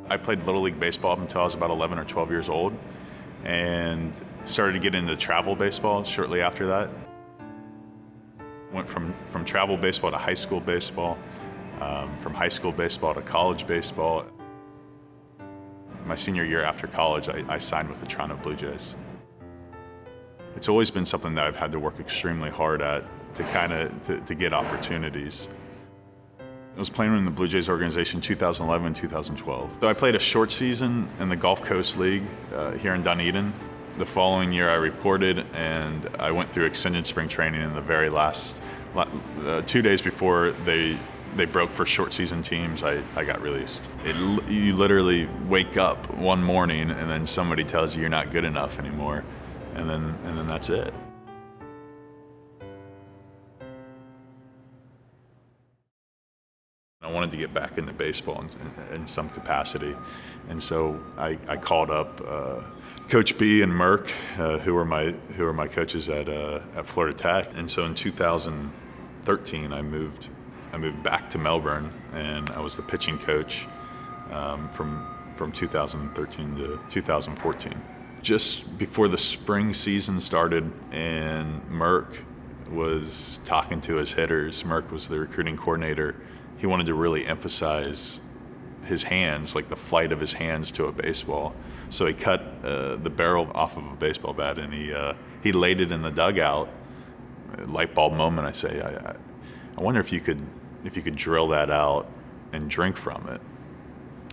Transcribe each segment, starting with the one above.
I played Little League baseball up until I was about 11 or 12 years old, and started to get into travel baseball shortly after that. Went from travel baseball to high school baseball, from high school baseball to college baseball. My senior year after college, I signed with the Toronto Blue Jays. It's always been something that I've had to work extremely hard at to get opportunities. I was playing in the Blue Jays organization 2011, 2012. So I played a short season in the Gulf Coast League here in Dunedin. The following year I reported, and I went through extended spring training in the very last 2 days before they broke for short season teams. I got released. You literally wake up one morning and then somebody tells you you're not good enough anymore, and then that's it. I wanted to get back into baseball in some capacity, and so I called up Coach B and Merck, who were my coaches at Florida Tech. And so in 2013, I moved back to Melbourne, and I was the pitching coach from 2013 to 2014. Just before the spring season started, and Merck was talking to his hitters. Merck was the recruiting coordinator. He wanted to really emphasize his hands, like the flight of his hands to a baseball. So he cut the barrel off of a baseball bat, and he laid it in the dugout. Light bulb moment, I say. I wonder if you could drill that out and drink from it.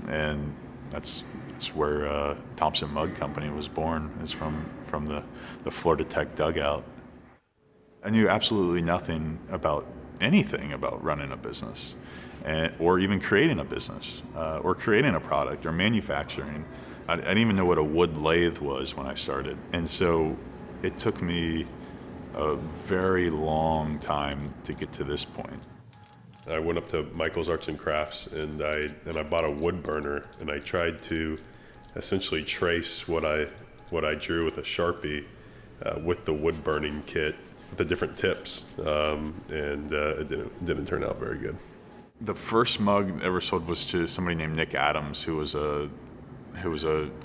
And that's where Thompson Mug Company was born, is from the Florida Tech dugout. I knew absolutely nothing about anything about running a business, or even creating a business, or creating a product, or manufacturing. I didn't even know what a wood lathe was when I started. And so it took me a very long time to get to this point. I went up to Michael's Arts and Crafts, and I bought a wood burner, and I tried to essentially trace what I drew with a Sharpie with the wood burning kit, with the different tips, and it didn't turn out very good. The first mug ever sold was to somebody named Nick Adams, who was a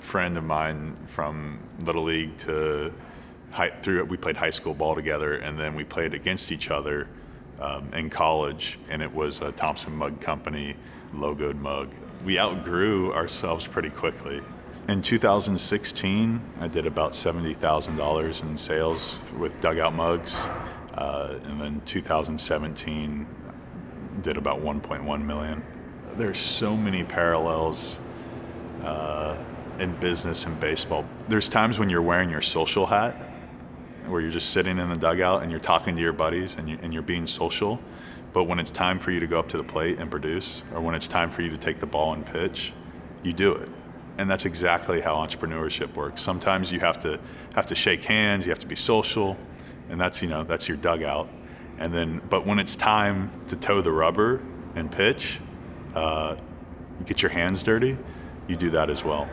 friend of mine from Little League we played high school ball together, and then we played against each other in college, and it was a Thompson Mug Company logoed mug. We outgrew ourselves pretty quickly. In 2016, I did about $70,000 in sales with Dugout mugs, and then 2017 did about 1.1 million. There's so many parallels in business and baseball. There's times when you're wearing your social hat, where you're just sitting in the dugout and you're talking to your buddies and you're being social, but when it's time for you to go up to the plate and produce, or when it's time for you to take the ball and pitch, you do it. And that's exactly how entrepreneurship works. Sometimes you have to shake hands, you have to be social, and that's your dugout. But when it's time to toe the rubber and pitch, you get your hands dirty, you do that as well.